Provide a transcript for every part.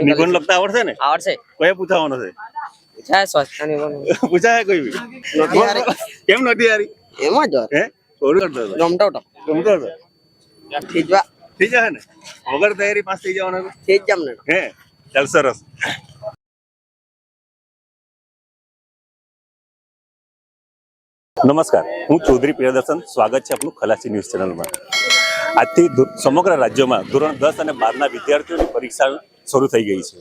નિબંધ લખતા આવડશે ને? આવડશે. કયા પૂછાવાનો છે? પૂછાય સ્વચ્છતા નિબંધ. પૂછાય કોઈ બી? કેમ નથી યારી? એમાં જ હે થોડું કરતો હતો. રમતો હતો. રમતો હતો. ખીજવા થઈ જાય ને? વગર તૈયારી પાસ થઈ જવાનો થઈ જ જમને. હે ચાલ સરસ. નમસ્કાર, હું ચૌધરી પ્રિયદર્શન. સ્વાગત છે આપનું ખલાસી ન્યૂઝ ચેનલમાં. આજથી સમગ્ર રાજ્યમાં ધોરણ 10 અને 12ના વિદ્યાર્થીઓની પરીક્ષા શરૂ થઈ ગઈ છે.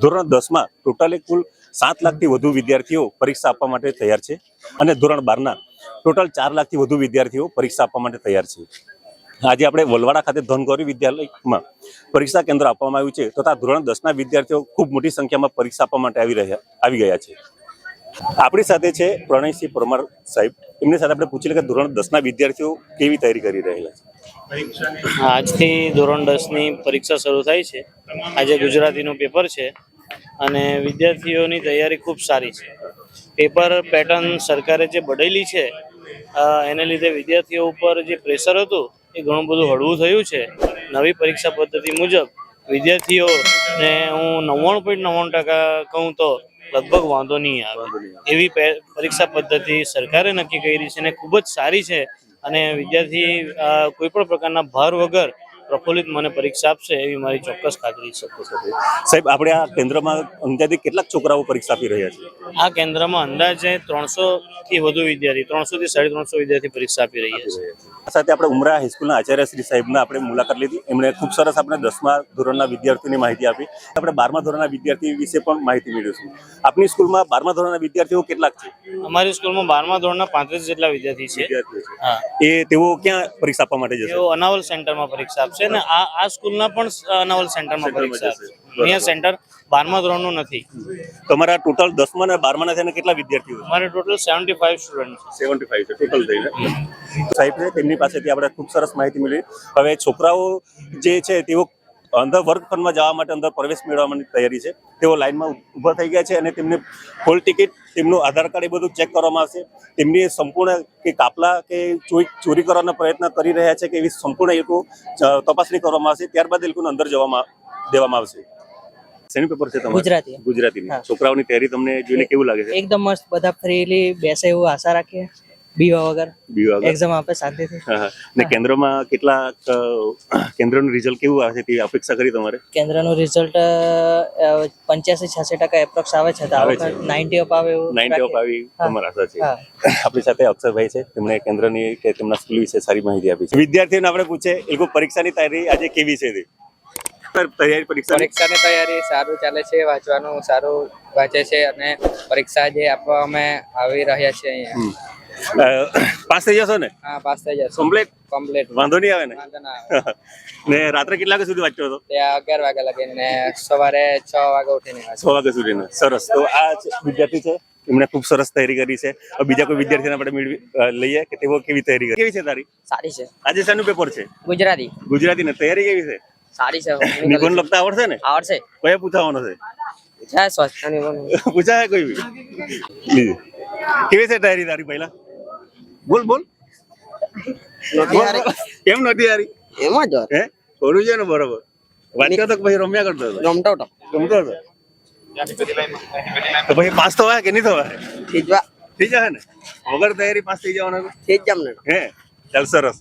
ધોરણ 10માં ટોટલી કુલ 7 લાખથી વધુ વિદ્યાર્થીઓ પરીક્ષા આપવા માટે તૈયાર છે અને ધોરણ 12ના ટોટલ 4 લાખથી વધુ વિદ્યાર્થીઓ પરીક્ષા આપવા માટે તૈયાર છે. આજે આપણે વલવાડા ખાતે ધનગૌરી વિદ્યાલયમાં પરીક્ષા કેન્દ્ર આપવામાં આવ્યું છે તથા ધોરણ 10ના વિદ્યાર્થીઓ ખૂબ મોટી સંખ્યામાં પરીક્ષા આપવા માટે આવી ગયા છે. આપણી સાથે છે પ્રણયસિંહ પરમાર સાહેબ. એમની સાથે આપણે પૂછી લઈએ કે ધોરણ 10ના વિદ્યાર્થીઓ કેવી તૈયારી કરી રહેલા છે. આજથી ધોરણ 10ની પરીક્ષા શરૂ થાય છે. આજે ગુજરાતીનું પેપર છે અને વિદ્યાર્થીઓની તૈયારી ખૂબ સારી છે. પેપર પેટર્ન સરકારે જે બદલી છે એને લીધે વિદ્યાર્થીઓ ઉપર જે પ્રેશર હતું એ ઘણું બધું હળવું થયું છે. નવી પરીક્ષા પદ્ધતિ મુજબ વિદ્યાર્થીઓને હું 99.99% કહું તો લગભગ વાંધો નહીં આવે એવી પરીક્ષા પદ્ધતિ સરકારે નક્કી કરી છે અને ખૂબ જ સારી છે. અને વિદ્યાર્થી કોઈ પણ પ્રકારના ભાર વગર પ્રફુલ્લિત મને પરીક્ષા આપશે એવી મારી ચોક્કસ ખાતરી છે. સાહેબ, આપણે આ કેન્દ્રમાં અંદાજે કેટલાક છોકરાઓ પરીક્ષા આપી રહ્યા છે? આ કેન્દ્રમાં અંદાજે 300થી વધુ વિદ્યાર્થી 300 થી 350 વિદ્યાર્થી પરીક્ષા આપી રહ્યા છે. સાથે આપણે ઉમરા હાઈસ્કૂલના આચાર્ય શ્રી સાહેબના આપણે મુલાકાત લીધી. એમણે ખૂબ સરસ આપણે 10મા ધોરણના વિદ્યાર્થીઓની માહિતી આપી. આપણે 12મા ધોરણના વિદ્યાર્થી વિશે પણ માહિતી મેળવીશું. આપની સ્કૂલમાં 12મા ધોરણના વિદ્યાર્થીઓ કેટલાક છે? અમારી સ્કૂલમાં 12મા ધોરણના 35 જેટલા વિદ્યાર્થી છે. હા, એ તેઓ ક્યાં પરીક્ષા આપવા માટે જશે? તેઓ અનાવલ સેન્ટરમાં પરીક્ષા આપશે અને આ સ્કૂલના પણ અનાવલ સેન્ટરમાં પરીક્ષા આપશે. અહીંયા સેન્ટર 12મા ધોરણનું નથી. તમારા ટોટલ 10મા અને 12મા થઈને કેટલા વિદ્યાર્થીઓ છે? અમારે ટોટલ 75 સ્ટુડન્ટ છે. 75 છે ટોટલ થઈને. સાહેબ છે તેમની પાસેથી આપણે ખૂબ સરસ માહિતી મેળવી. હવે છોકરાઓ જે છે તેઓ અંદર વર્ગખંડમાં જવા માટે અંદર પ્રવેશ મેળવવાની તૈયારી છે. તેઓ લાઈનમાં ઊભા થઈ ગયા છે અને તેમને હોલ ટિકિટ, તેમનું આધાર કાર્ડ એ બધું ચેક કરવામાં આવશે. તેમની સંપૂર્ણ કે કાપલા કે ચોરી કરવાનો પ્રયત્ન કરી રહ્યા છે કે એવી સંપૂર્ણ એ લોકો તપાસણી કરવામાં આવશે. ત્યારબાદ એ લોકોને અંદર દેવામાં આવશે. શેનું પેપર છે તમારું? ગુજરાતી. ગુજરાતીની. છોકરાઓની તૈયારી તમને જોઈને કેવું લાગે છે? એકદમ મસ્ત, બધા ફ્રીલી બેસે એવું આશા રાખીએ. બીવા વગર એક્ઝામ આપે શાંતિથી. ને કેન્દ્રમાં કેટલા કેન્દ્રનું રિઝલ્ટ કેવું આવે છે તે અપેક્ષા કરી તમારે? કેન્દ્રનું રિઝલ્ટ 85-86% એપ્રોક્સ આવે છે. તો આ વખત 90 અપ આવે એવું 90 અપ આવી તમારી આશા છે. આપણી સાથે અક્ષરભાઈ છે. તેમણે કેન્દ્રની કે તેમના સ્કૂલ વિશે સારી માહિતી આપી છે. વિદ્યાર્થીઓને આપણે પૂછે એ લોકો પરીક્ષાની તૈયારી આજે કેવી છે? પરીક્ષાની તૈયારી સારું ચાલે છે. વાંચવાનું સારું વાંચે છે અને પરીક્ષા જે આપવા અમે આવી રહ્યા છે અહીંયા. પાસ થઈ જશો ને? હા, પાસ થઈ જશે. કમ્પ્લીટ. વાંધો નહીં આવે ને? વાંધો ના આવે. ને રાત્રે કેટલા વાગ્યા સુધી વાંચ્યો હતો? ત્યાં 11 વાગ્યા લગીને સવારે 6 વાગે ઉઠીને 6 વાગ્યા સુધી. સરસ. તો આ વિદ્યાર્થી છે, એમણે ખૂબ સરસ તૈયારી કરી છે. બીજા કોઈ વિદ્યાર્થીને આપણે લઈએ કે તેઓ કેવી તૈયારી કરી. કેવી છે તારી? સારી છે. આજે શાનું પેપર છે? ગુજરાતી. ગુજરાતી ને તૈયારી કેવી છે? સારી છે. નિબંધ લખતા આવડશે ને? આવડશે. કયા પૂછાવાનો છે? પૂછાય સ્વચ્છતા નિબંધ. પૂછાય કોઈ બી? કેવી છે તૈયારી તારી? પહેલા બોલ. કેમ નથી યારી? એમાં જ હે થોડું છે ને બરોબર. વાંચ્યો તો પછી રમ્યા કરતો હતો? રમતો હતો. તો પછી પાસ થવાય કે નહીં થવાય? ખીજવા થઈ જાય ને? વગર તૈયારી પાસ થઈ જવાનો? થઈ જ જમને. હે ચાલ સરસ.